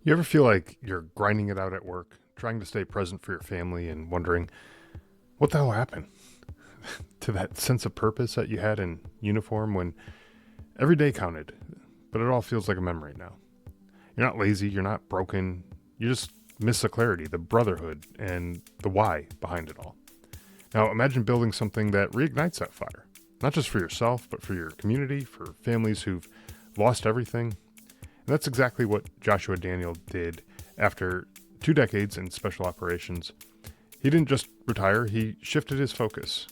You ever feel like you're grinding it out at work, trying to stay present for your family and wondering what the hell happened to that sense of purpose that you had in uniform when every day counted, but it all feels like a memory now? You're not lazy, you're not broken, you just miss the clarity, the brotherhood, and the why behind it all. Now imagine building something that reignites that fire, not just for yourself, but for your community, for families who've lost everything. And that's exactly what Joshua Daniel did after 2 decades in special operations. He didn't just retire, he shifted his focus.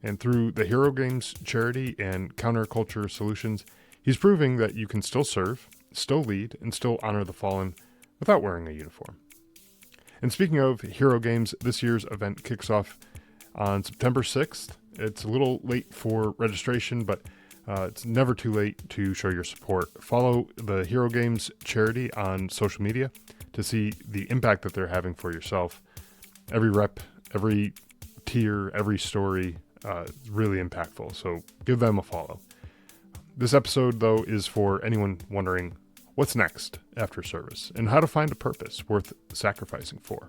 And through the Hero Games charity and Counterculture solutions, he's proving that you can still serve, still lead, and still honor the fallen without wearing a uniform. And speaking of Hero Games, this year's event kicks off on September 6th. It's a little late for registration, but it's never too late to show your support. Follow the Hero Games charity on social media to see the impact that they're having for yourself. Every rep, every tier, every story is really impactful, so give them a follow. This episode, though, is for anyone wondering what's next after service and how to find a purpose worth sacrificing for.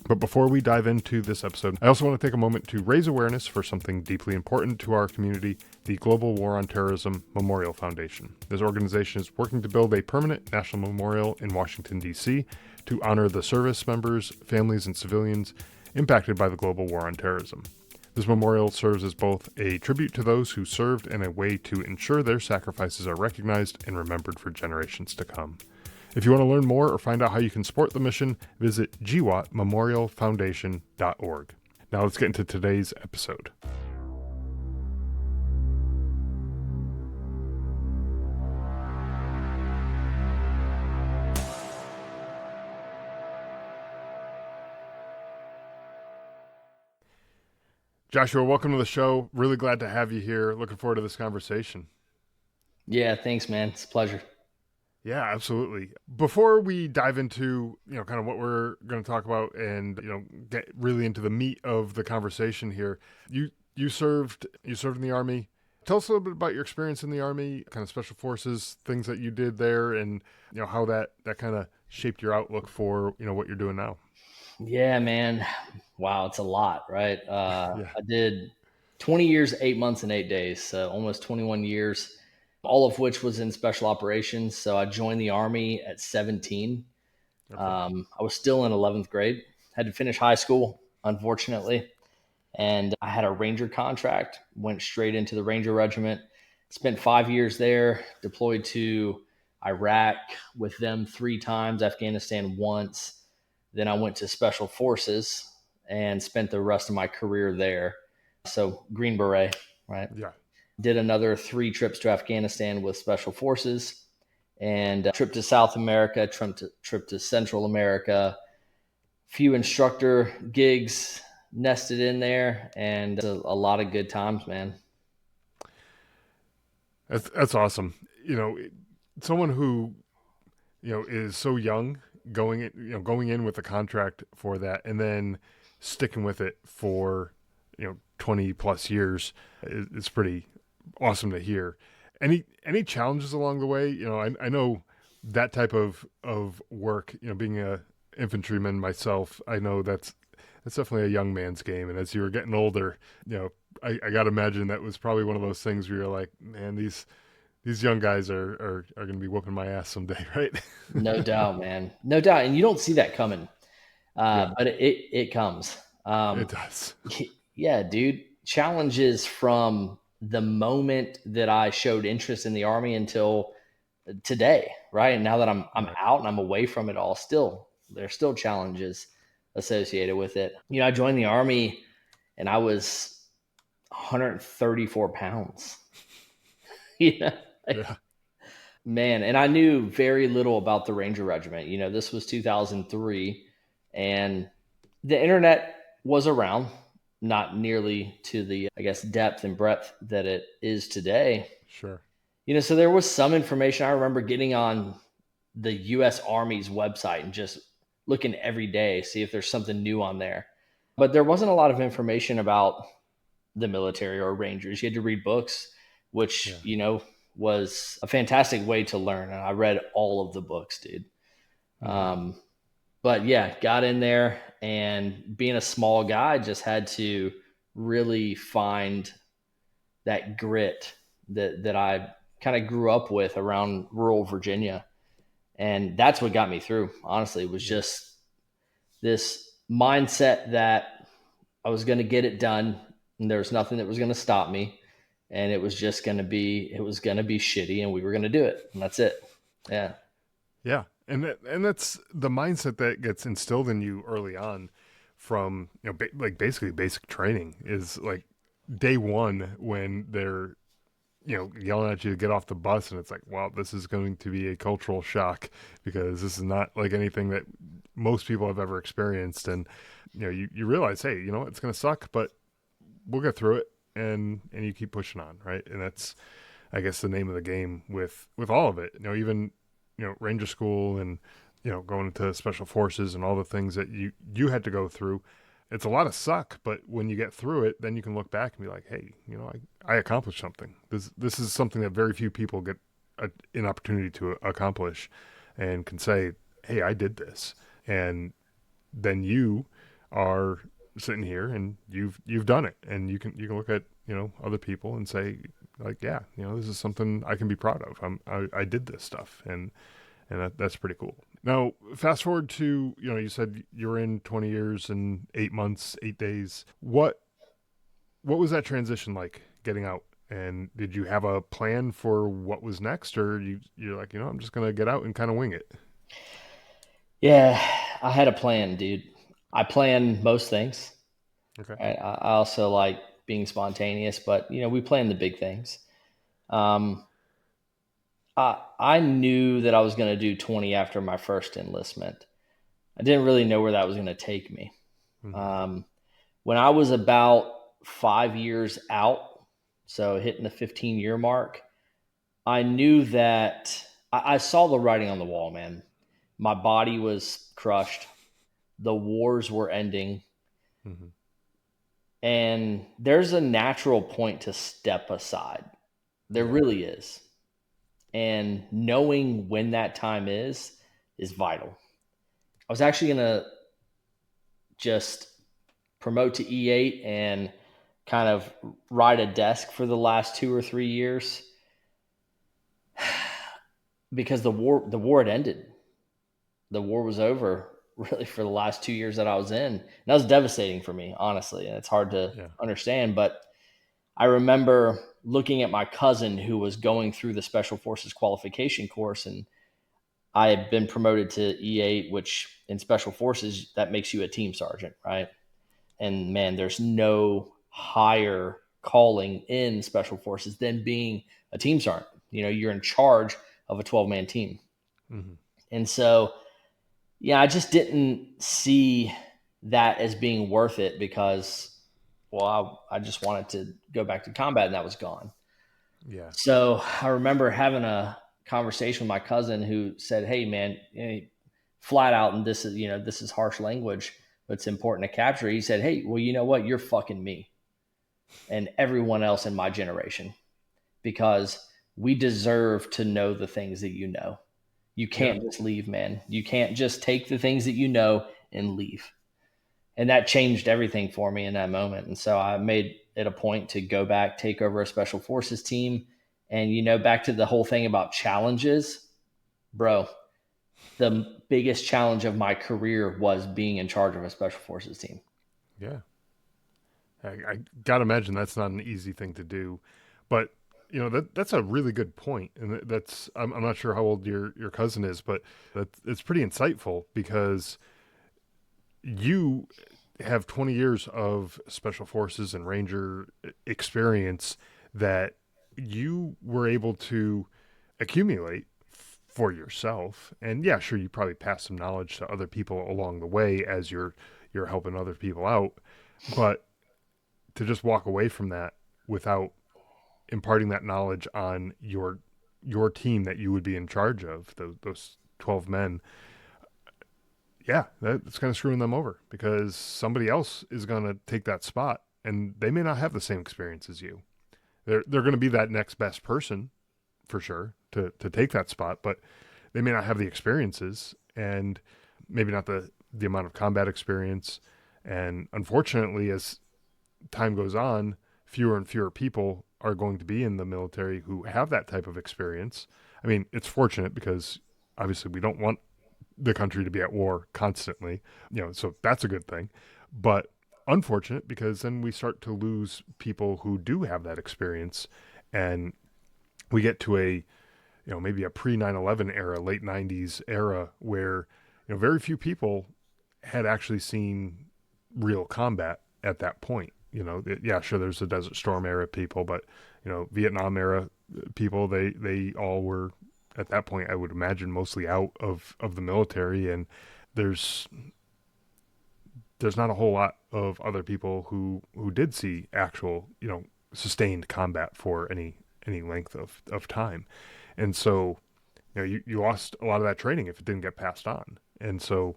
But before we dive into this episode, I also want to take a moment to raise awareness for something deeply important to our community, the Global War on Terrorism Memorial Foundation. This organization is working to build a permanent national memorial in Washington, D.C. to honor the service members, families, and civilians impacted by the global war on terrorism. This memorial serves as both a tribute to those who served and a way to ensure their sacrifices are recognized and remembered for generations to come. If you want to learn more or find out how you can support the mission, visit gwatmemorialfoundation.org. Now let's get into today's episode. Joshua, welcome to the show. Really glad to have you here. Looking forward to this conversation. Yeah, thanks, man. It's a pleasure. Yeah, absolutely. Before we dive into, kind of what we're going to talk about and, get really into the meat of the conversation here, you served in the Army. Tell us a little bit about your experience in the Army, kind of special forces, things that you did there, and, how that kind of shaped your outlook for, what you're doing now. Yeah, man. Wow, it's a lot, right? Yeah. I did 20 years, 8 months, and 8 days, so almost 21 years, all of which was in special operations. So I joined the Army at 17. Okay. I was still in 11th grade, had to finish high school, unfortunately. And I had a Ranger contract, went straight into the Ranger Regiment, spent 5 years there, deployed to Iraq with them 3 times, Afghanistan once. Then I went to Special Forces and spent the rest of my career there. So, Green Beret, right? Yeah. Did another 3 trips to Afghanistan with Special Forces and a trip to South America, trip to Central America, few instructor gigs nested in there, and a lot of good times, man. That's awesome. Someone who is so young going in with a contract for that and then sticking with it for 20 plus years is pretty awesome to hear. Any challenges along the way? I know that type of work, being a infantryman myself, I know that's definitely a young man's game. And as you were getting older, I got to imagine that was probably one of those things where you're like, man, these young guys are going to be whooping my ass someday, right? No doubt, man. No doubt. And you don't see that coming, Yeah, but it comes. it does. Yeah, dude. Challenges from the moment that I showed interest in the Army until today, right? And now that I'm Right. out and I'm away from it all, still there's still challenges associated with it. I joined the Army and I was 134 pounds. you know, Yeah. Man, and I knew very little about the Ranger Regiment. This was 2003, and the internet was around, not nearly to the, I guess, depth and breadth that it is today. Sure. So there was some information. I remember getting on the U.S. Army's website and just looking every day, see if there's something new on there. But there wasn't a lot of information about the military or Rangers. You had to read books, which, Yeah. was a fantastic way to learn. And I read all of the books, dude. Mm-hmm. But yeah, got in there, and being a small guy, just had to really find that grit that I kind of grew up with around rural Virginia. And that's what got me through. Honestly, it was Yeah. just this mindset that I was going to get it done, and there was nothing that was going to stop me. And it was going to be shitty, and we were going to do it. And that's it. Yeah. Yeah. And that's the mindset that gets instilled in you early on from, like basically basic training is like day one when they're, yelling at you to get off the bus, and it's like, wow, this is going to be a cultural shock because this is not like anything that most people have ever experienced. And, you realize, hey, it's going to suck, but we'll get through it. And you keep pushing on. Right. And that's, I guess, the name of the game with all of it. Even ranger school and going into special forces and all the things that you had to go through. It's a lot of suck, but when you get through it, then you can look back and be like, hey, I accomplished something. This is something that very few people get an opportunity to accomplish, and can say, hey, I did this. And then you are sitting here and you've done it, and you can look at other people and say, like, yeah, this is something I can be proud of. I did this stuff, and that's pretty cool. Now, fast forward to, you said you were in 20 years and 8 months, 8 days. What was that transition like, getting out? And did you have a plan for what was next, or you're like, I'm just gonna get out and kind of wing it? Yeah. I had a plan, dude. I plan most things. Okay. Right? I also like being spontaneous, but we plan the big things. Um, I knew that I was going to do 20 after my first enlistment. I didn't really know where that was going to take me. Mm-hmm. Um, when I was about 5 years out, so hitting the 15-year mark, I knew that I saw the writing on the wall, man. My body was crushed. The wars were ending. Mm-hmm. And there's a natural point to step aside. There Yeah. really is. And knowing when that time is vital. I was actually going to just promote to E8 and kind of ride a desk for the last 2 or 3 years because the war had ended. The war was over really for the last 2 years that I was in. And that was devastating for me, honestly. And it's hard to Yeah. understand. But I remember looking at my cousin who was going through the Special Forces qualification course, and I had been promoted to E8, which in Special Forces, that makes you a team sergeant, right? And man, there's no higher calling in Special Forces than being a team sergeant. You're in charge of a 12-man team. Mm-hmm. And so, yeah, I just didn't see that as being worth it because, well, I just wanted to go back to combat, and that was gone. Yeah. So I remember having a conversation with my cousin who said, "Hey, man, flat out, and this is harsh language, but it's important to capture." He said, "Hey, well, you know what? You're fucking me and everyone else in my generation because we deserve to know the things that you know. You Yeah. can't just leave, man. You can't just take the things that you know and leave." And that changed everything for me in that moment. And so I made it a point to go back, take over a special forces team. And, back to the whole thing about challenges, bro, the biggest challenge of my career was being in charge of a special forces team. Yeah. I gotta imagine that's not an easy thing to do, but that's a really good point, and that's I'm not sure how old your cousin is, but it's pretty insightful because you have 20 years of special forces and ranger experience that you were able to accumulate for yourself. And yeah, sure, you probably pass some knowledge to other people along the way as you're helping other people out, but to just walk away from that without imparting that knowledge on your team that you would be in charge of, those 12 men, yeah, that's kind of screwing them over because somebody else is going to take that spot, and they may not have the same experience as you. They're going to be that next best person for sure to take that spot, but they may not have the experiences, and maybe not the amount of combat experience. And unfortunately, as time goes on, fewer and fewer people are going to be in the military who have that type of experience. I mean, it's fortunate because obviously we don't want the country to be at war constantly, so that's a good thing. But unfortunate because then we start to lose people who do have that experience, and we get to maybe a pre 9/11 era, late 90s era where, very few people had actually seen real combat at that point. Yeah, sure, there's the Desert Storm era people, but Vietnam era people, they all were at that point, I would imagine, mostly out of the military, and there's there's not a whole lot of other people who did see actual, sustained combat for any length of time. And so, you lost a lot of that training if it didn't get passed on. And so,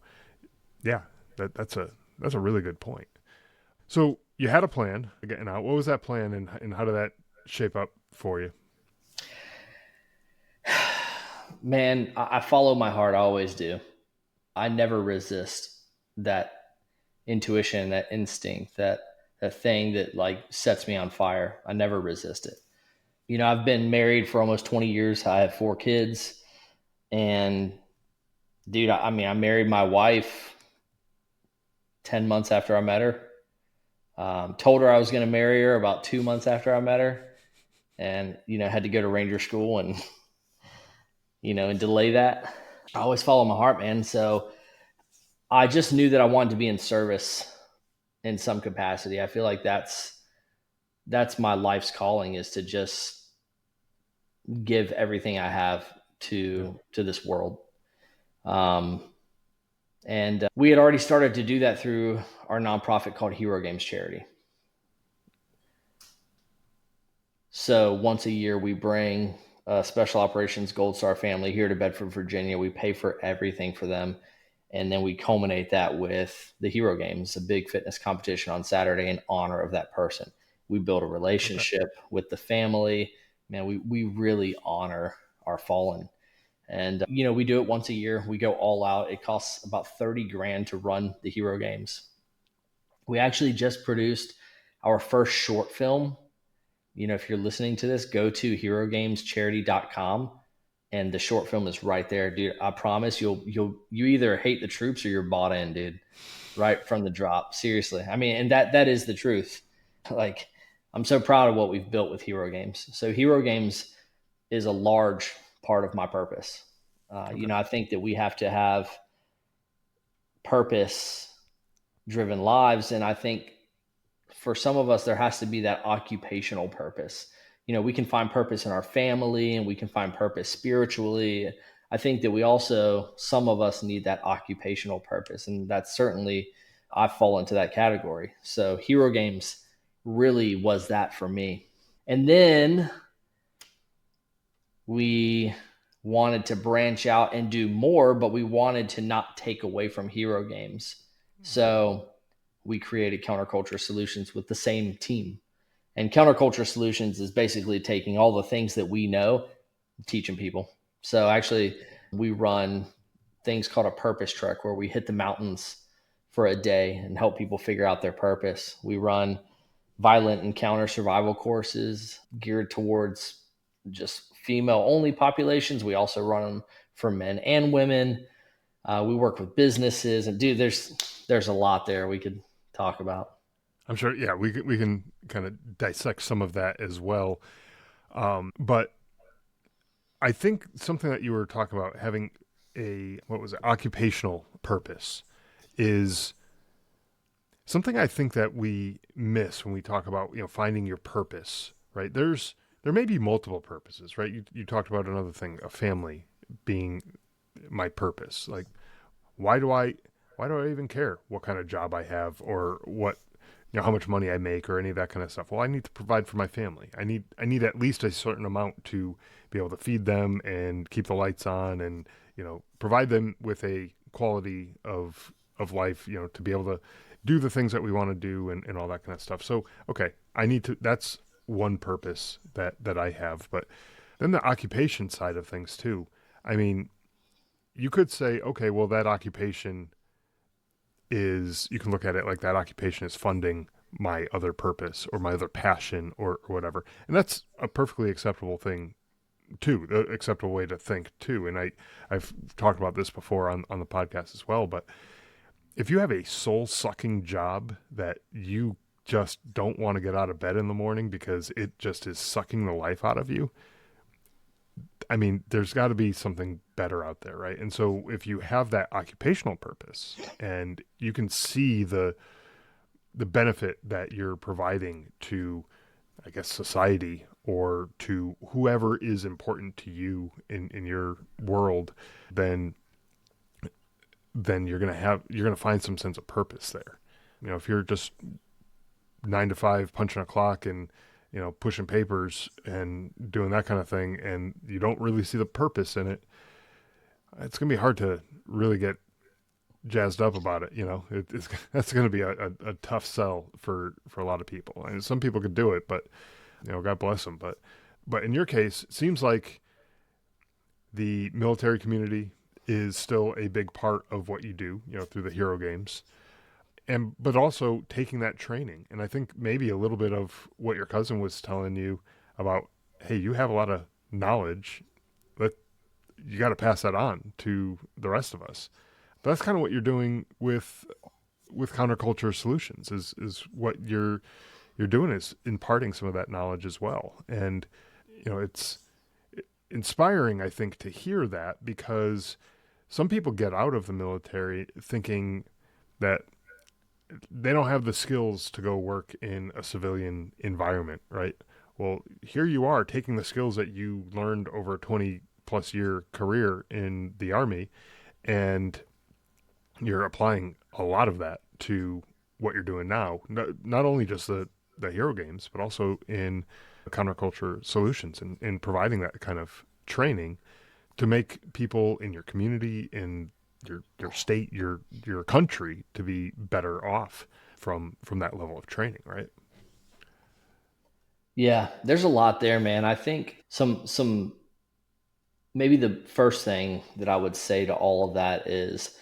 yeah, that's a really good point. So you had a plan getting out. What was that plan, and how did that shape up for you? Man, I follow my heart. I always do. I never resist that intuition, that instinct, that thing that like sets me on fire. I never resist it. I've been married for almost 20 years. I have 4 kids, and dude, I mean, I married my wife 10 months after I met her. Told her I was going to marry her about 2 months after I met her, and had to go to Ranger school and and delay that. I always follow my heart, man. So I just knew that I wanted to be in service in some capacity. I feel like that's my life's calling, is to just give everything I have Yeah. to this world. Um, and we had already started to do that through our nonprofit called Hero Games Charity. So once a year, we bring Special Operations Gold Star family here to Bedford, Virginia. We pay for everything for them. And then we culminate that with the Hero Games, a big fitness competition on Saturday in honor of that person. We build a Okay. relationship with the family. Man, we really honor our fallen. And, we do it once a year. We go all out. It costs about 30 grand to run the Hero Games. We actually just produced our first short film. If you're listening to this, go to herogamescharity.com, and the short film is right there, dude. I promise you either hate the troops or you're bought in, dude. Right from the drop. Seriously. I mean, and that is the truth. Like, I'm so proud of what we've built with Hero Games. So Hero Games is a large part of my purpose. Okay. I think that we have to have purpose driven lives. And I think for some of us, there has to be that occupational purpose. We can find purpose in our family, and we can find purpose spiritually. I think that we also, some of us need that occupational purpose. And that's certainly, I fall into that category. So Hero Games really was that for me. And then we wanted to branch out and do more, but we wanted to not take away from Hero Games. So we created Counterculture Solutions with the same team. And Counterculture Solutions is basically taking all the things that we know, teaching people. So actually, we run things called a purpose trek, where we hit the mountains for a day and help people figure out their purpose. We run violent encounter survival courses geared towards just female only populations. We also run them for men and women. We work with businesses, and dude, there's a lot there we could talk about. I'm sure. Yeah, we can kind of dissect some of that as well. But I think something that you were talking about, having a, what was it, occupational purpose, is something I think that we miss when we talk about, finding your purpose. Right? There may be multiple purposes. Right? You talked about another thing, a family being my purpose. Like, why do I why do I even care what kind of job I have, or what, how much money I make, or any of that kind of stuff? Well, I need to provide for my family. I need at least a certain amount to be able to feed them and keep the lights on, and provide them with a quality of life, to be able to do the things that we want to do, and all that kind of stuff. So, okay, I need to, that's one purpose that I have. But then the occupation side of things too. I mean, you could say, okay, well, that occupation is, you can look at it like that occupation is funding my other purpose or my other passion or whatever. And that's a perfectly acceptable thing too, the acceptable way to think too. And I've talked about this before on the podcast as well, but if you have a soul sucking job that you just don't want to get out of bed in the morning because it just is sucking the life out of you, I mean, there's got to be something better out there, right? And so if you have that occupational purpose and you can see the benefit that you're providing to, I guess, society or to whoever is important to you in your world, then you're gonna find some sense of purpose there. You know, if you're just 9 to 5 punching a clock and pushing papers and doing that kind of thing, and you don't really see the purpose in it, it's gonna be hard to really get jazzed up about it. That's going to be a tough sell for a lot of people. And some people could do it, but God bless them. But in your case, it seems like the military community is still a big part of what you do, through the hero games, but also taking that training. And I think maybe a little bit of what your cousin was telling you about, hey, you have a lot of knowledge, but you got to pass that on to the rest of us. But that's kind of what you're doing with Counterculture Solutions is what you're doing, is imparting some of that knowledge as well. And it's inspiring, I think, to hear that, because some people get out of the military thinking that they don't have the skills to go work in a civilian environment, right? Well, here you are taking the skills that you learned over a 20 plus year career in the Army, and you're applying a lot of that to what you're doing now. Not only just the hero games, but also in Counterculture Solutions, and in providing that kind of training to make people in your community, in your state, your country, to be better off from that level of training, right? Yeah, there's a lot there, man. I think some maybe the first thing that I would say to all of that is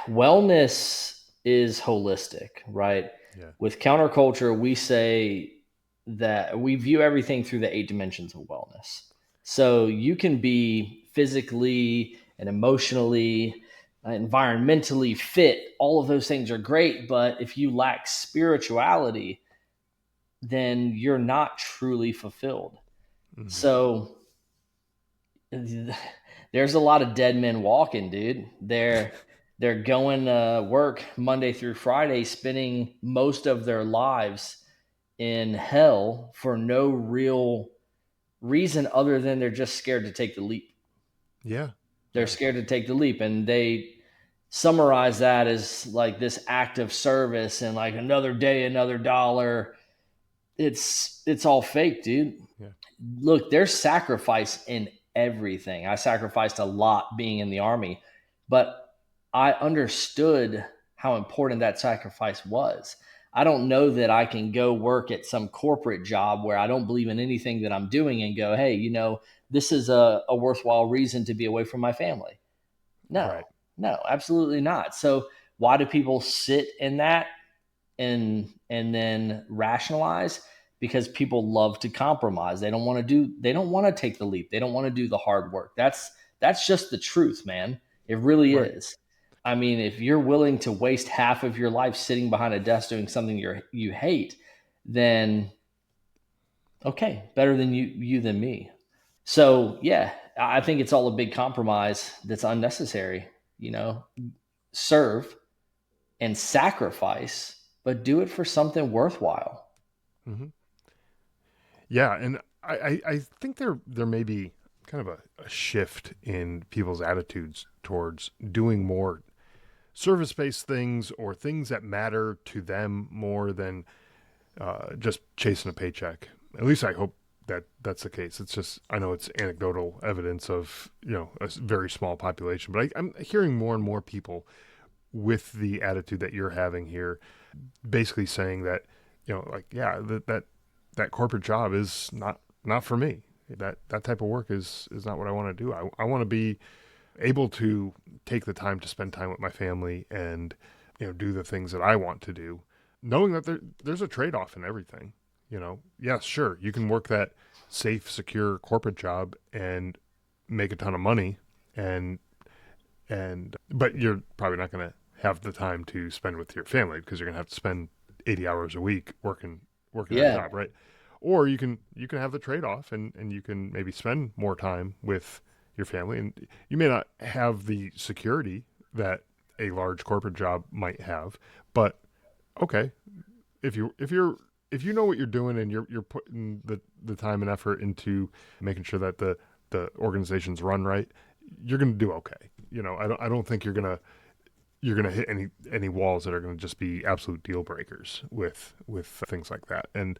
wellness is holistic, right? Yeah. With counterculture, we say that we view everything through the 8 dimensions of wellness. So you can be physically and emotionally, environmentally fit. All of those things are great. But if you lack spirituality, then you're not truly fulfilled. Mm-hmm. So there's a lot of dead men walking, dude. They're going to work Monday through Friday, spending most of their lives in hell for no real reason other than they're just scared to take the leap. Yeah. They're scared to take the leap, and they summarize that as like this act of service and like another day, another dollar. It's all fake, dude. Yeah. Look, there's sacrifice in everything. I sacrificed a lot being in the Army, but I understood how important that sacrifice was. I don't know that I can go work at some corporate job where I don't believe in anything that I'm doing and go, hey, this is a worthwhile reason to be away from my family. No, Right. no, absolutely not. So why do people sit in that and then rationalize? Because people love to compromise. They don't want to take the leap. They don't want to do the hard work. That's just the truth, man. It really Right. is. I mean, if you're willing to waste half of your life sitting behind a desk doing something you hate, then okay, better than you than me. So yeah, I think it's all a big compromise that's unnecessary. Serve and sacrifice, but do it for something worthwhile. Mm-hmm. Yeah, and I think there may be kind of a shift in people's attitudes towards doing more service-based things, or things that matter to them more than just chasing a paycheck. At least I hope that that's the case. It's just, I know it's anecdotal evidence of a very small population, but I'm hearing more and more people with the attitude that you're having here, basically saying that like, yeah, that corporate job is not for me. That type of work is not what I want to do. I want to be able to take the time to spend time with my family and, do the things that I want to do, knowing that there's a trade off in everything. Yes, sure, you can work that safe, secure corporate job and make a ton of money, and but you're probably not going to have the time to spend with your family because you're going to have to spend 80 hours a week working that Yeah. job, right? Or you can have the trade off, and you can maybe spend more time with your family, and you may not have the security that a large corporate job might have, but okay, if you know what you're doing and you're putting the time and effort into making sure that the organization's run right, you're going to do okay. I don't think you're gonna hit any walls that are gonna just be absolute deal breakers with things like that. And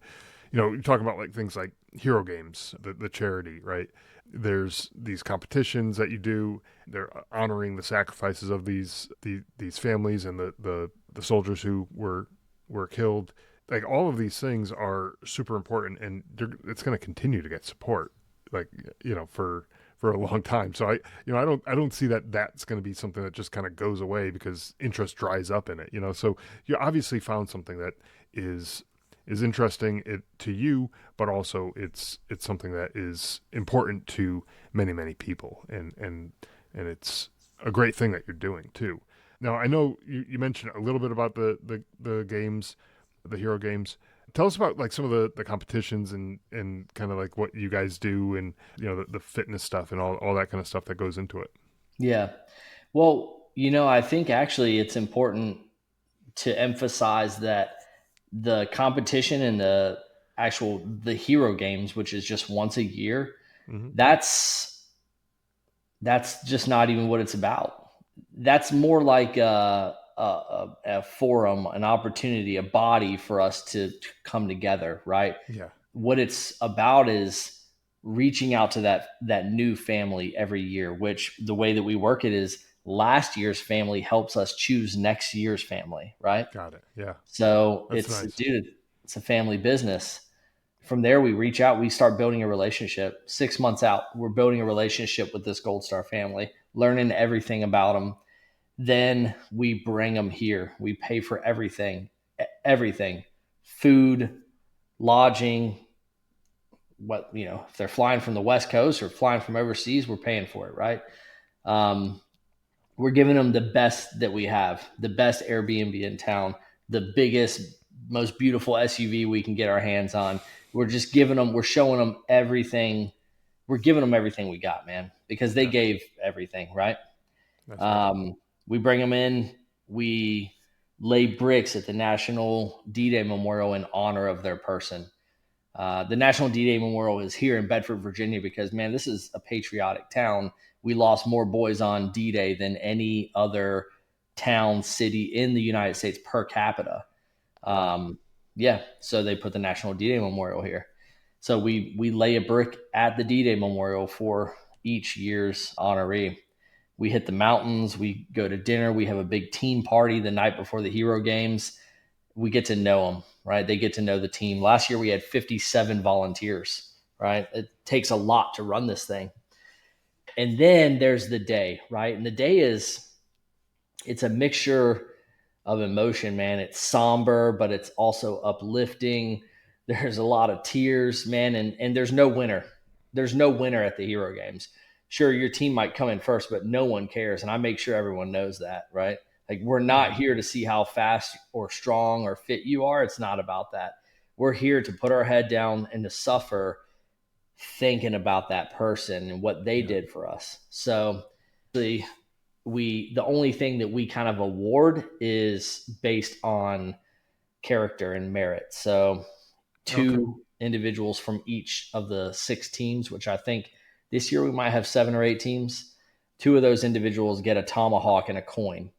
you talk about like things like Hero Games, the charity, right? There's these competitions that you do. They're honoring the sacrifices of these families and the soldiers who were killed. Like all of these things are super important, and it's going to continue to get support, like for a long time. So I don't see that that's going to be something that just kind of goes away because interest dries up in it. So you obviously found something that is interesting to you, but also it's something that is important to many people, and it's a great thing that you're doing too. Now I know you mentioned a little bit about the games, the hero games. Tell us about like some of the competitions and kind of like what you guys do, and the fitness stuff and all that kind of stuff that goes into it. Yeah. Well, I think actually it's important to emphasize that the competition and the hero games, which is just once a year, Mm-hmm. that's that's just not even what it's about. That's more like a forum, an opportunity, a body for us to come together, right? Yeah. What it's about is reaching out to that new family every year, which the way that we work it is last year's family helps us choose next year's family, right? Got it. Yeah. So That's nice. it's a family business. From there, we reach out, we start building a relationship. 6 months out, we're building a relationship with this Gold Star family, learning everything about them. Then we bring them here. We pay for everything, food, lodging. If they're flying from the West Coast or flying from overseas, we're paying for it, right? Um, we're giving them the best that we have, the best Airbnb in town, the biggest, most beautiful SUV we can get our hands on. We're showing them everything. We're giving them everything we got, man, because they Yeah. gave everything, right? That's right. Um, we bring them in. We lay bricks at the National D-Day Memorial in honor of their person. The National D-Day Memorial is here in Bedford, Virginia, because man, this is a patriotic town. We lost more boys on D-Day than any other town, city in the United States per capita. Wow. Yeah, so they put the National D-Day Memorial here. So we lay a brick at the D-Day Memorial for each year's honoree. We hit the mountains. We go to dinner. We have a big team party the night before the Hero Games. We get to know them, right? They get to know the team. Last year we had 57 volunteers, right? It takes a lot to run this thing. And then there's the day, right? And the day it's a mixture of emotion, man. It's somber, but it's also uplifting. There's a lot of tears, man, and there's no winner. There's no winner at the Hero Games. Sure, your team might come in first, but no one cares. And I make sure everyone knows that, right? Like, we're not Mm-hmm. here to see how fast or strong or fit you are. It's not about that. We're here to put our head down and to suffer thinking about that person and what they Yeah. did for us. So the only thing that we kind of award is based on character and merit. So Okay. two individuals from each of the six teams, which I think this year we might have 7 or 8 teams. Two of those individuals get a tomahawk and a coin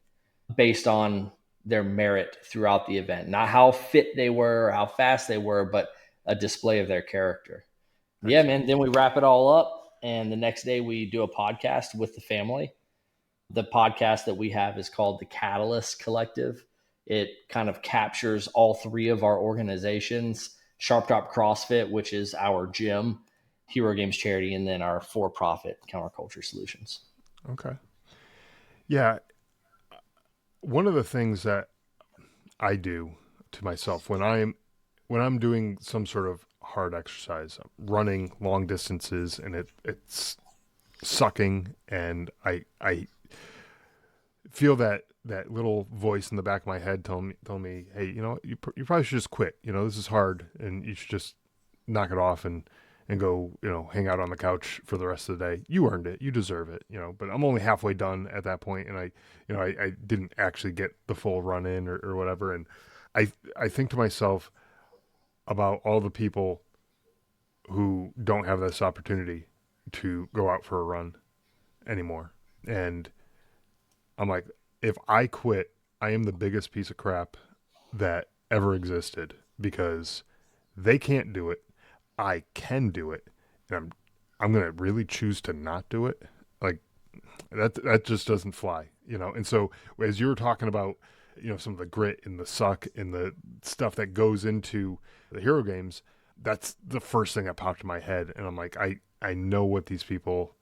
based on their merit throughout the event, not how fit they were or how fast they were, but a display of their character. Yeah, Excellent. man. Then we wrap it all up, and the next day we do a podcast with the family. The podcast that we have is called the Catalyst Collective. It kind of captures all three of our organizations: Sharp Drop CrossFit, which is our gym, Hero Games charity, and then our for-profit Counterculture Solutions. Okay. Yeah, one of the things that I do to myself when I'm doing some sort of hard exercise, running long distances, and it's sucking, and I feel that little voice in the back of my head telling me, hey, you probably should just quit. This is hard, and you should just knock it off and go, hang out on the couch for the rest of the day. You earned it. You deserve it. But I'm only halfway done at that point, and I didn't actually get the full run in or whatever. And I think to myself about all the people who don't have this opportunity to go out for a run anymore. And I'm like, if I quit, I am the biggest piece of crap that ever existed because they can't do it. I can do it. And I'm going to really choose to not do it. Like that just doesn't fly. And so as you were talking about, some of the grit and the suck and the stuff that goes into the hero games, that's the first thing that popped in my head. And I'm like, I know what these people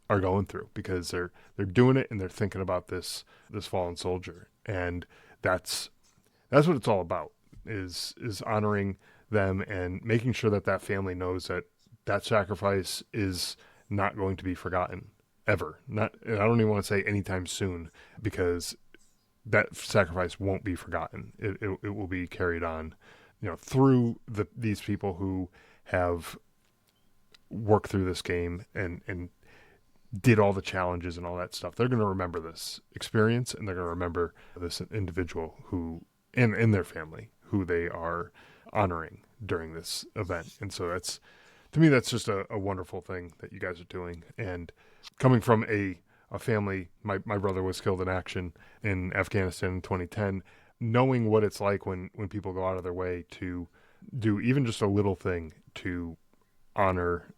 are going through because they're doing it and they're thinking about this fallen soldier. And that's what it's all about is honoring them and making sure that family knows that sacrifice is not going to be forgotten ever. Not, and I don't even want to say anytime soon because that sacrifice won't be forgotten. It will be carried on, through these people who have worked through this game and did all the challenges and all that stuff. They're going to remember this experience and they're going to remember this individual who and their family who they are honoring during this event. And so that's, to me, that's just a wonderful thing that you guys are doing. And coming from a family, my brother was killed in action in Afghanistan in 2010, knowing what it's like when people go out of their way to do even just a little thing to honor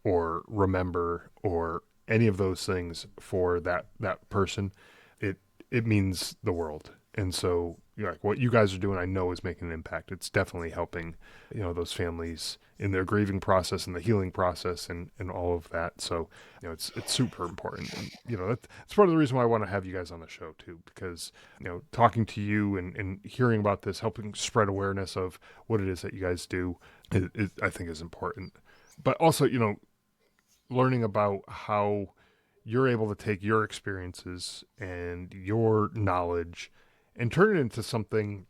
or remember or any of those things for that person, it means the world. And so, like what you guys are doing, I know is making an impact. It's definitely helping, those families in their grieving process and the healing process and all of that. So, it's super important. And, that's part of the reason why I want to have you guys on the show too, because, talking to you and hearing about this, helping spread awareness of what it is that you guys do, I think is important. But also, learning about how you're able to take your experiences and your knowledge and turn it into something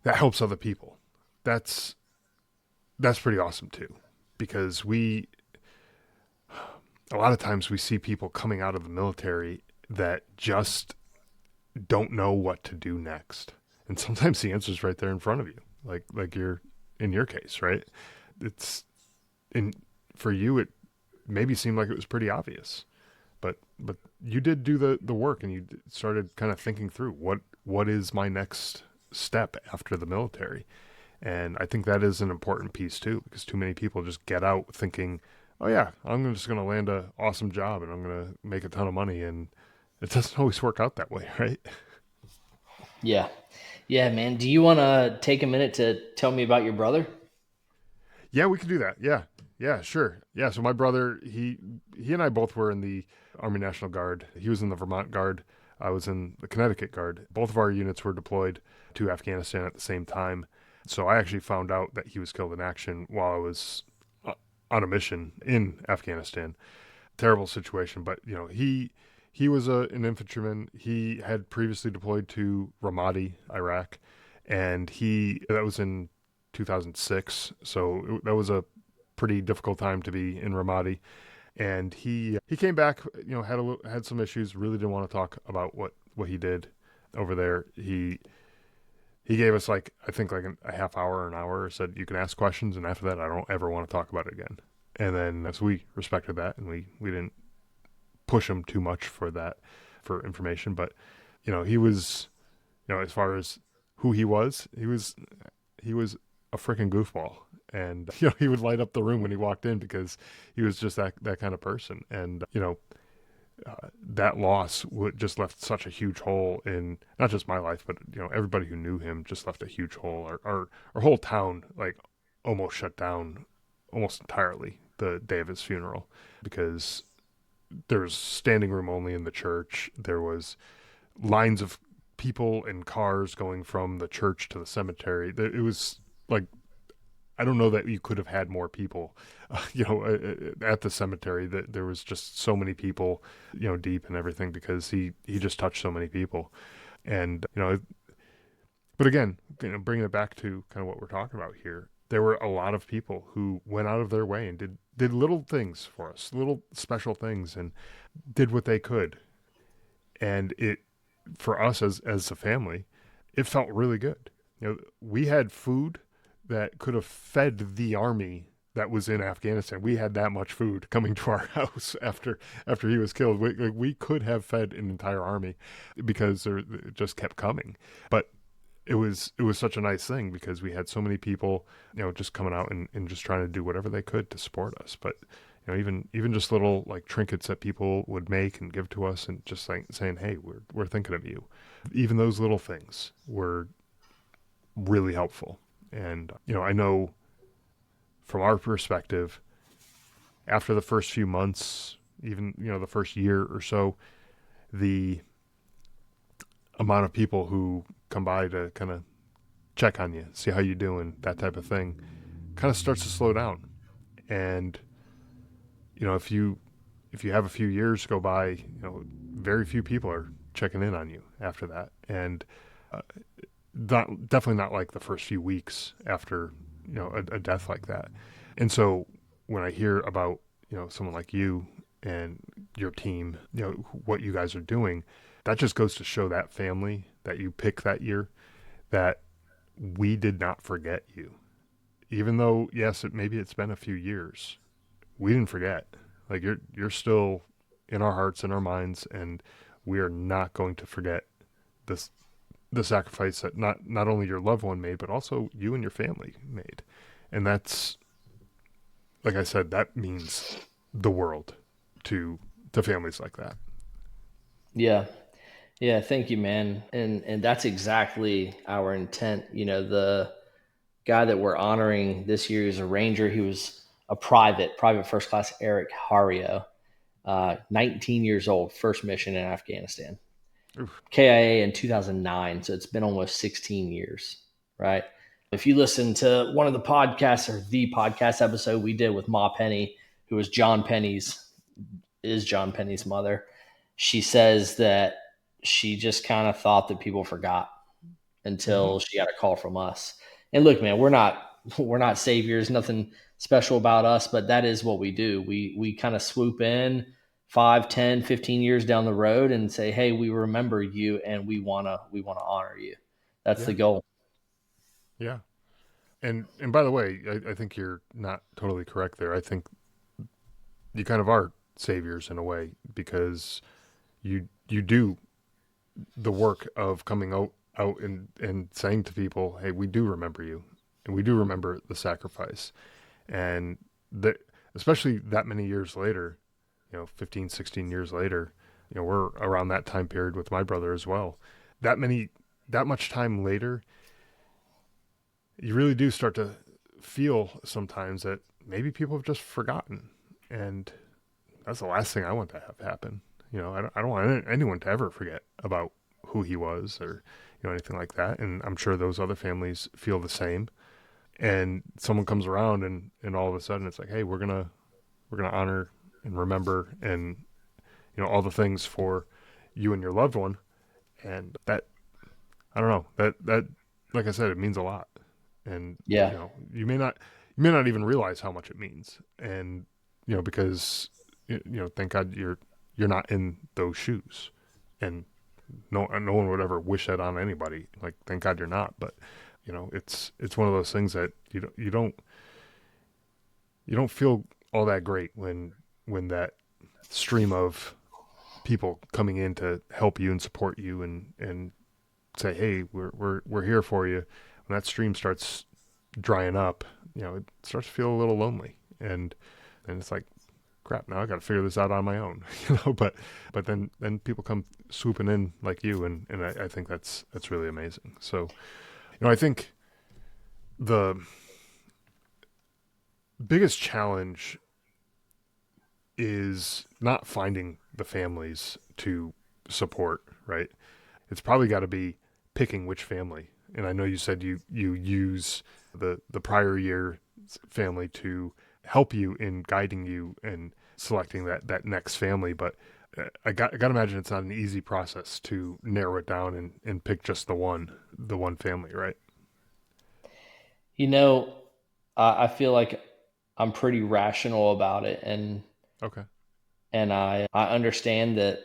that helps other people. That's pretty awesome too, because a lot of times we see people coming out of the military that just don't know what to do next. And sometimes the answer is right there in front of you. Like you're in your case, right? It's in for you it maybe seemed like it was pretty obvious. But you did do the work and you started kind of thinking through what is my next step after the military. And I think that is an important piece too, because too many people just get out thinking, oh yeah, I'm just going to land a awesome job and I'm going to make a ton of money. And it doesn't always work out that way, right? Yeah. Yeah, man. Do you want to take a minute to tell me about your brother? Yeah, we could do that. Yeah. Yeah, sure. Yeah, so my brother, he and I both were in the Army National Guard. He was in the Vermont Guard. I was in the Connecticut Guard. Both of our units were deployed to Afghanistan at the same time. So I actually found out that he was killed in action while I was on a mission in Afghanistan. Terrible situation, but he was an infantryman. He had previously deployed to Ramadi, Iraq, and that was in 2006. So that was a pretty difficult time to be in Ramadi. And he came back, had some issues. Really didn't want to talk about what he did over there. He gave us I think a half hour, an hour. Said you can ask questions, and after that, I don't ever want to talk about it again. And then as we respected that, and we didn't push him too much for information. But he was, as far as who he was a freaking goofball. And he would light up the room when he walked in because he was just that kind of person. And that loss just left such a huge hole in not just my life, but everybody who knew him just left a huge hole. Our whole town almost shut down almost entirely the day of his funeral because there's standing room only in the church. There was lines of people and cars going from the church to the cemetery. It was like, I don't know that you could have had more people, at the cemetery. That there was just so many people, deep and everything, because he just touched so many people. And but again, bringing it back to kind of what we're talking about here, there were a lot of people who went out of their way and did little things for us, little special things, and did what they could. And it, for us as a family, it felt really good. We had food that could have fed the army that was in Afghanistan. We had that much food coming to our house after he was killed. We could have fed an entire army because it just kept coming. But it was such a nice thing because we had so many people, just coming out and just trying to do whatever they could to support us. But even just little like trinkets that people would make and give to us, and just like saying, "Hey, we're thinking of you." Even those little things were really helpful. And I know from our perspective, after the first few months, even the first year or so, the amount of people who come by to kind of check on you, see how you doing, that type of thing, kind of starts to slow down. And if you have a few years go by, very few people are checking in on you after that. And uh, definitely not like the first few weeks after a death like that. And so when I hear about someone like you and your team, what you guys are doing, that just goes to show that family that you pick that year, that we did not forget you. Even though, yes, maybe it's been a few years, we didn't forget. Like, you're still in our hearts and our minds, and we are not going to forget this the sacrifice that not only your loved one made, but also you and your family made. And that's, like I said, that means the world to families like that. Yeah. Yeah, thank you, man. And that's exactly our intent. The guy that we're honoring this year is a Ranger. He was a private first class Eric Hario, 19 years old, first mission in Afghanistan. Oof. KIA in 2009, so it's been almost 16 years, right? If you listen to one of the podcasts, or the podcast episode we did with Ma Penny, who was John Penny's mother, she says that she just kind of thought that people forgot Mm-hmm. until she got a call from us. And look, man, we're not saviors, nothing special about us, but that is what we do. We kind of swoop in 5, 10, 15 years down the road and say, "Hey, we remember you and we want to honor you." That's the Yeah. goal. Yeah. And by the way, I think you're not totally correct there. I think you kind of are saviors in a way, because you do the work of coming out and saying to people, "Hey, we do remember you, and we do remember the sacrifice." And that, especially that many years later, 15, 16 years later, we're around that time period with my brother as well. That much time later, you really do start to feel sometimes that maybe people have just forgotten. And that's the last thing I want to have happen. I don't want anyone to ever forget about who he was, or anything like that. And I'm sure those other families feel the same. And someone comes around, and all of a sudden it's like, hey, we're gonna honor and remember, and all the things for you and your loved one. And that, I don't know, that like I said, it means a lot. And Yeah. you may not even realize how much it means. And because thank God you're not in those shoes. And no one would ever wish that on anybody. Like, thank God you're not. But it's one of those things that you don't feel all that great when that stream of people coming in to help you and support you, and say, hey, we're here for you. When that stream starts drying up, it starts to feel a little lonely. And it's like, crap, now I got to figure this out on my own. But then people come swooping in like you, and I think that's really amazing. So I think the biggest challenge is not finding the families to support, right? It's probably got to be picking which family. And I know you said you use the prior year family to help you in guiding you and selecting that next family, but I got to imagine it's not an easy process to narrow it down and pick just the one family, right? You know, I feel like I'm pretty rational about it, Okay. and I understand that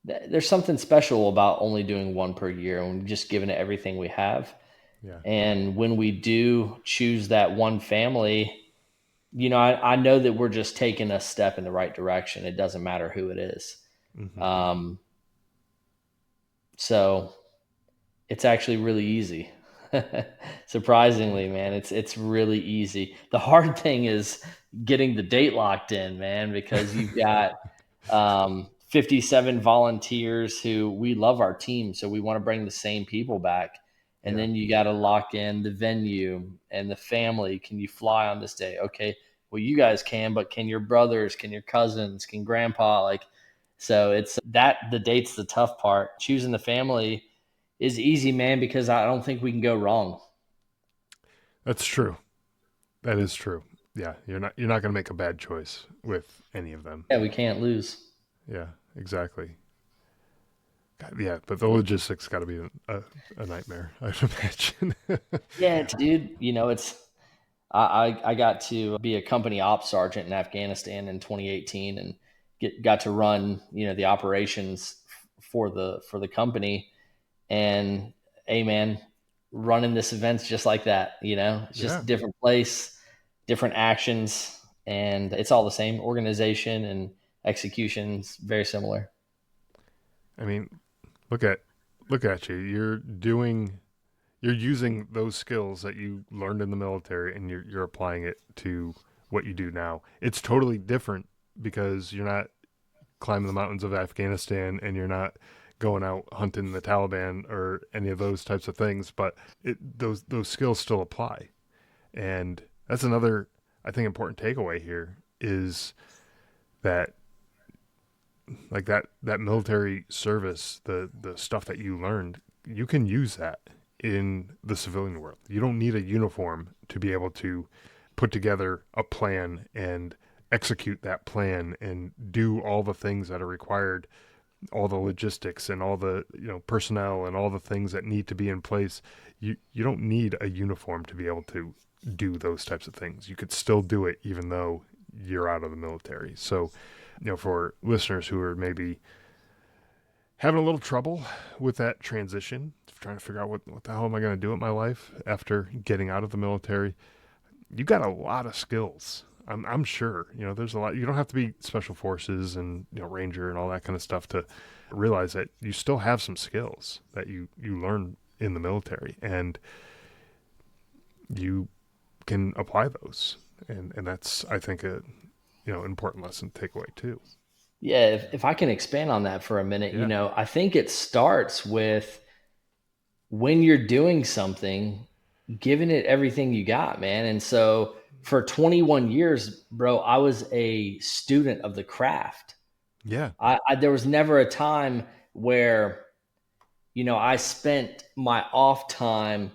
there's something special about only doing one per year and just giving it everything we have. Yeah. And when we do choose that one family, I know that we're just taking a step in the right direction. It doesn't matter who it is. Hmm. Um, so it's actually really easy. Surprisingly, man, it's really easy. The hard thing is getting the date locked in, man, because you've got 57 volunteers who we love our team, so we want to bring the same people back. And Yeah. then you got to lock in the venue and the family. Can you fly on this day? Okay, well, you guys can, but can your brothers, can your cousins, can grandpa? Like, so it's that the date's the tough part. Choosing the family is easy, man, because I don't think we can go wrong. That's true. That is true. Yeah, you're not going to make a bad choice with any of them. Yeah, we can't lose. Yeah, exactly. God, yeah, but the logistics got to be a nightmare, I'd imagine. Yeah, dude. It's I got to be a company ops sergeant in Afghanistan in 2018 and got to run the operations for the company. And hey, man, running this event's just like that. It's Yeah, just different place, different actions, and it's all the same. Organization and execution's very similar. I mean, look at look at you. You're using those skills that you learned in the military and you're applying it to what you do now. It's totally different because you're not climbing the mountains of Afghanistan and you're not going out hunting the Taliban or any of those types of things, but those skills still apply. And that's another, I think, important takeaway here is that that military service, the stuff that you learned, you can use that in the civilian world. You don't need a uniform to be able to put together a plan and execute that plan and do all the things that are required, all the logistics and all the personnel and all the things that need to be in place. You don't need a uniform to be able to do those types of things. You could still do it even though you're out of the military. So, for listeners who are maybe having a little trouble with that transition, trying to figure out what the hell am I going to do with my life after getting out of the military, you got a lot of skills. I'm sure, there's a lot. You don't have to be special forces and, Ranger and all that kind of stuff to realize that you still have some skills that you learn in the military and you can apply those. And that's, I think, a, important lesson to take away too. Yeah, if I can expand on that for a minute, Yeah. I think it starts with when you're doing something, giving it everything you got, man. And so for 21 years, bro, I was a student of the craft. Yeah. There was never a time where, I spent my off time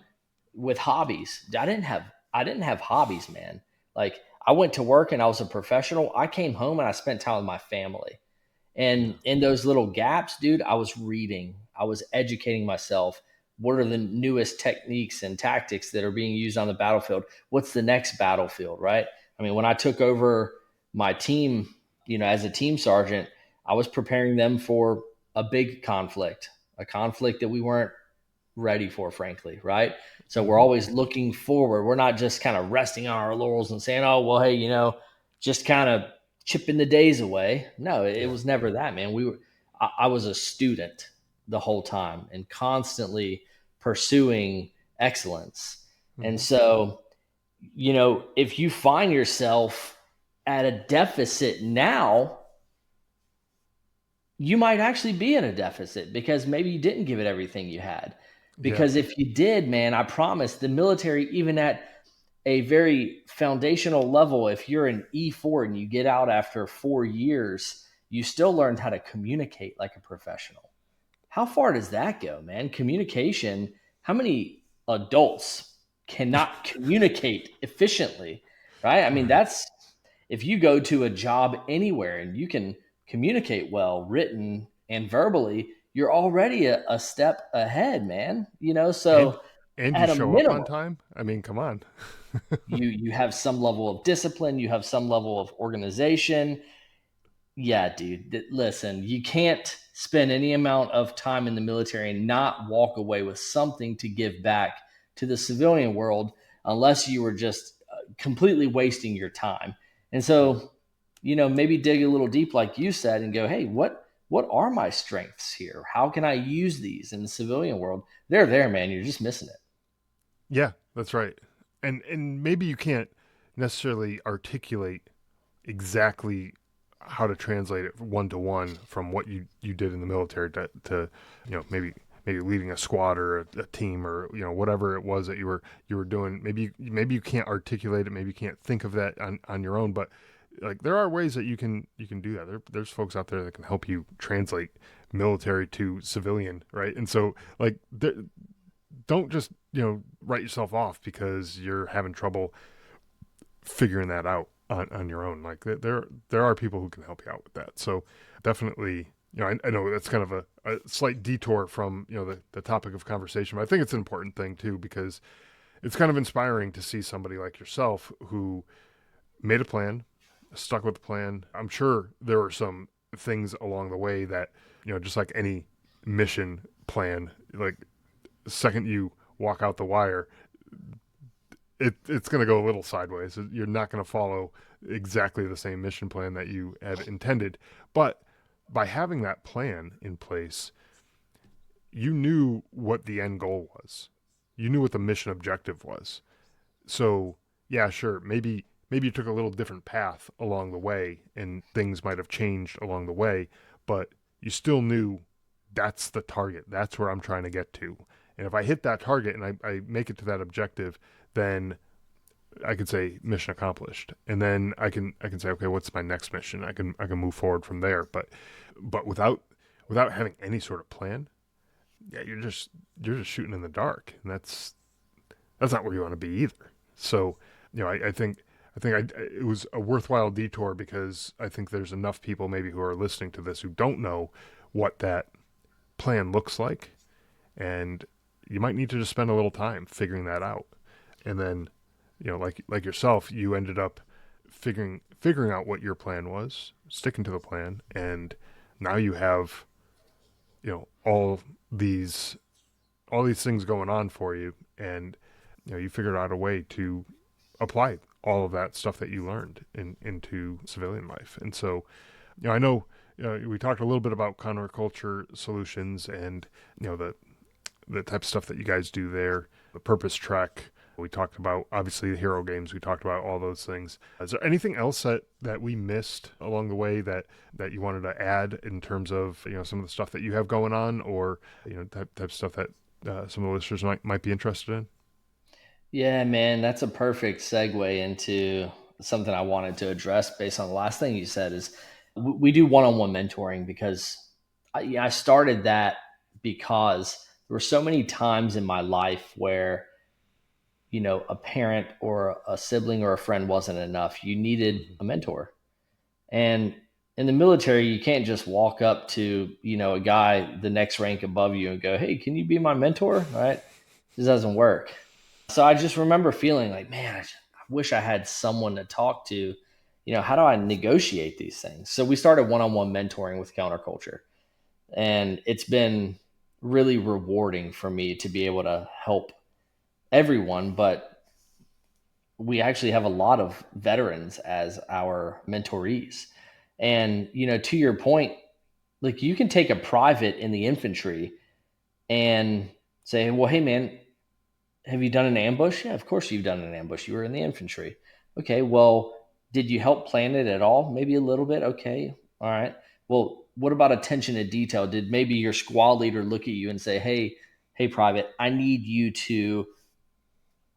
with hobbies. I didn't have hobbies, man. Like I went to work and I was a professional. I came home and I spent time with my family. Yeah. And in those little gaps, dude, I was reading, I was educating myself. What are the newest techniques and tactics that are being used on the battlefield? What's the next battlefield, right? I mean, when I took over my team, as a team sergeant, I was preparing them for a big conflict, a conflict that we weren't ready for, frankly, right? So we're Hmm. always looking forward. We're not just kind of resting on our laurels and saying, oh, well, hey, just kind of chipping the days away. No, it Yeah. was never that, man. I was a student the whole time and constantly pursuing excellence. And Hmm. so, if you find yourself at a deficit now, you might actually be in a deficit because maybe you didn't give it everything you had. Yeah. Because if you did, man, I promise the military, even at a very foundational level, if you're an E4 and you get out after 4 years, you still learned how to communicate like a professional. How far does that go, man? Communication, how many adults cannot communicate efficiently, right? I mean, Right. that's if you go to a job anywhere and you can communicate well, written and verbally, you're already a step ahead, man. And So and you at a show up minimum, on time? I mean, come on. you have some level of discipline, you have some level of organization. Yeah, dude. Listen, you can't spend any amount of time in the military and not walk away with something to give back to the civilian world unless you were just completely wasting your time. And Yeah. so, maybe dig a little deep, like you said, and go, hey, what are my strengths here? How can I use these in the civilian world? They're there, man. You're just missing it. Yeah, that's right. And maybe you can't necessarily articulate exactly how to translate it one to one from what you did in the military to maybe leading a squad or a team or whatever it was that you were doing. Maybe you can't articulate it. Maybe you can't think of that on your own. But like there are ways that you can do that. There's folks out there that can help you translate military to civilian, right? And so like don't just write yourself off because you're having trouble figuring that out on your own. Like there are people who can help you out with that. So definitely, I know that's kind of a slight detour from the topic of conversation, but I think it's an important thing too because it's kind of inspiring to see somebody like yourself who made a plan, stuck with the plan. I'm sure there were some things along the way that just like any mission plan, like the second you walk out the wire, it's going to go a little sideways. You're not going to follow exactly the same mission plan that you had intended. But by having that plan in place, you knew what the end goal was. You knew what the mission objective was. So, yeah, sure, maybe you took a little different path along the way and things might have changed along the way, but you still knew that's the target. That's where I'm trying to get to. And if I hit that target and I make it to that objective, then I could say mission accomplished, and then I can say, okay, what's my next mission? I can move forward from there. But without having any sort of plan, yeah, you're just shooting in the dark, and that's not where you want to be either. So I think it was a worthwhile detour because I think there's enough people maybe who are listening to this who don't know what that plan looks like, and you might need to just spend a little time figuring that out, and then like yourself, you ended up figuring out what your plan was, sticking to the plan, and now you have all these things going on for you, and you figured out a way to apply all of that stuff that you learned into civilian life. And so I know we talked a little bit about counterculture solutions and the type of stuff that you guys do there, the purpose trek. We talked about obviously the hero games. We talked about all those things. Is there anything else that we missed along the way that you wanted to add in terms of some of the stuff that you have going on, or type of stuff that some of the listeners might be interested in? Yeah, man, that's a perfect segue into something I wanted to address based on the last thing you said is we do one-on-one mentoring because I started that because there were so many times in my life where, a parent or a sibling or a friend wasn't enough. You needed Mm-hmm. a mentor. And in the military, you can't just walk up to, a guy the next rank above you and go, "Hey, can you be my mentor?" Right? This doesn't work. So I just remember feeling like, man, I wish I had someone to talk to. How do I negotiate these things? So we started one-on-one mentoring with Counterculture, and it's been really rewarding for me to be able to help everyone. But we actually have a lot of veterans as our mentorees. And, to your point, like you can take a private in the infantry and say, well, hey, man, have you done an ambush? Yeah, of course you've done an ambush. You were in the infantry. Okay, well, did you help plan it at all? Maybe a little bit. Okay, all right. Well, what about attention to detail? Did maybe your squad leader look at you and say, hey, private, I need you to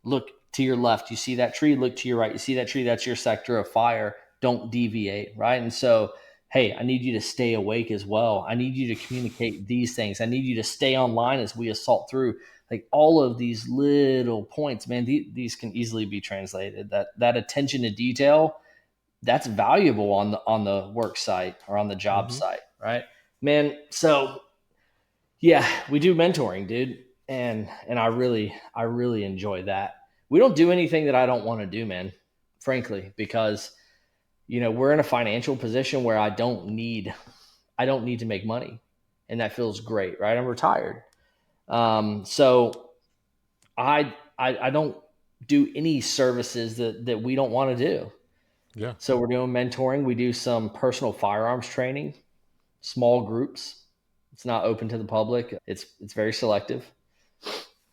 look to your left. You see that tree, look to your right. You see that tree, that's your sector of fire. Don't deviate, right? And so, hey, I need you to stay awake as well. I need you to communicate these things. I need you to stay online as we assault through. Like all of these little points, man, these can easily be translated. That attention to detail, that's valuable on the work site or on the job Mm-hmm. site, right? Man, so yeah, we do mentoring, dude. And I really enjoy that. We don't do anything that I don't want to do, man, frankly, because we're in a financial position where I don't need to make money. And that feels great, right? I'm retired. So I don't do any services that we don't want to do. Yeah. So we're doing mentoring. We do some personal firearms training, small groups. It's not open to the public. It's very selective.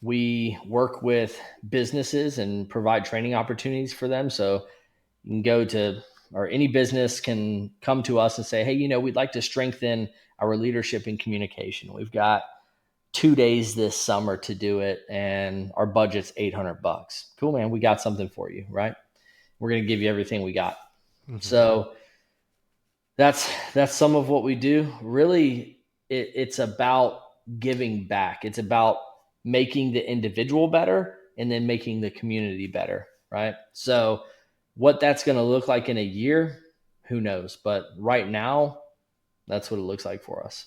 We work with businesses and provide training opportunities for them. So you can go to, or any business can come to us and say, hey, we'd like to strengthen our leadership and communication. We've got 2 days this summer to do it, and our budget's $800. Cool, man. We got something for you, right? We're going to give you everything we got. Mm-hmm. So that's some of what we do. Really, it's about giving back. It's about making the individual better and then making the community better, right? So what that's going to look like in a year, who knows? But right now, that's what it looks like for us.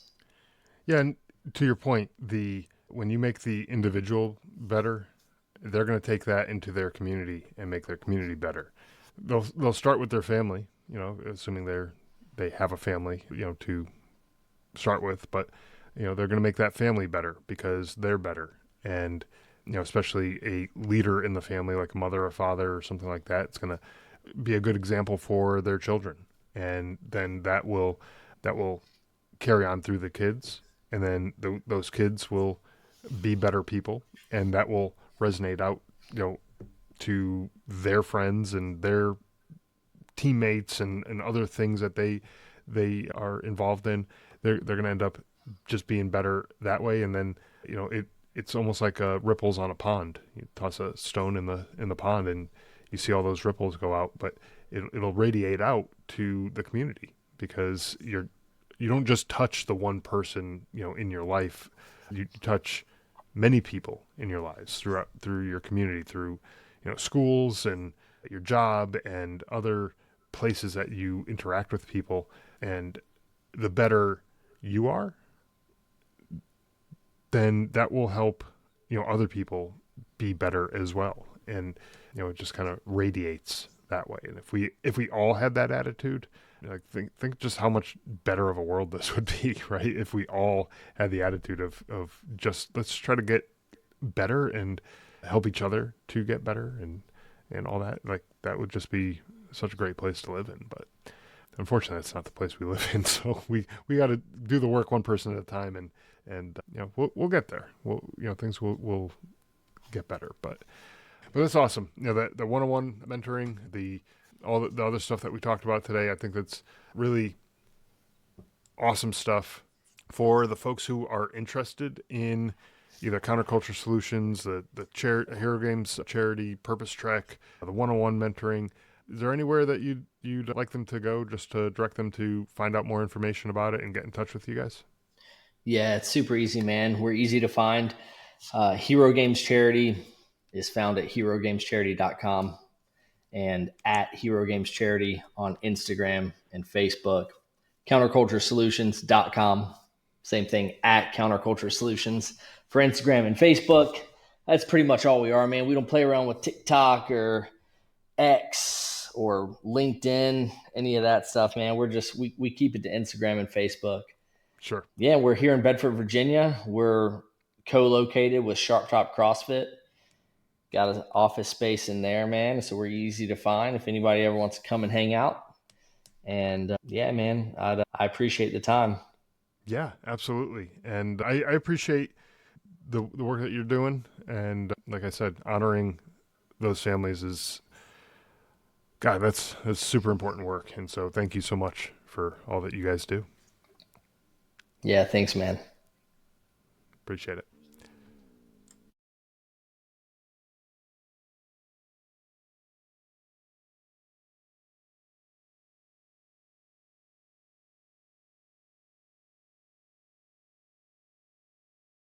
Yeah, and to your point, the when you make the individual better, they're going to take that into their community and make their community better. They'll start with their family, assuming they have a family, to start with, but they're going to make that family better because they're better. And especially a leader in the family like a mother or father or something like that, it's going to be a good example for their children. And then that will carry on through the kids, and then those kids will be better people, and that will resonate out, to their friends and their teammates and other things that they are involved in. They're going to end up just being better that way, and then it's almost like ripples on a pond. You toss a stone in the pond, and you see all those ripples go out, but it'll radiate out to the community because you don't just touch the one person in your life. You touch many people in your lives through your community, through schools and your job and other places that you interact with people. And the better you are, then that will help other people be better as well. And it just kind of radiates that way. And if we all had that attitude, like think just how much better of a world this would be, right? If we all had the attitude of just let's try to get better and help each other to get better and all that. Like that would just be such a great place to live in. But unfortunately, that's not the place we live in. So we got to do the work one person at a time, and we'll get there. Things will get better. But that's awesome. The one-on-one mentoring, all the other stuff that we talked about today. I think that's really awesome stuff for the folks who are interested in either Counterculture Solutions, the Hero Games charity, Purpose Trek, the one-on-one mentoring. Is there anywhere that you'd like them to go just to direct them to find out more information about it and get in touch with you guys? Yeah, it's super easy, man. We're easy to find. Hero Games Charity is found at herogamescharity.com and at Hero Games Charity on Instagram and Facebook. Counterculturesolutions.com. Same thing, at Counterculture Solutions for Instagram and Facebook. That's pretty much all we are, man. We don't play around with TikTok or X or LinkedIn, any of that stuff, man. We keep it to Instagram and Facebook. Sure. Yeah, we're here in Bedford, Virginia. We're co-located with Sharp Top CrossFit. Got an office space in there, man. So we're easy to find if anybody ever wants to come and hang out. And yeah, man, I appreciate the time. Yeah, absolutely. And I appreciate the work that you're doing. And like I said, honoring those families is, God, that's super important work. And so thank you so much for all that you guys do. Yeah, thanks, man. Appreciate it.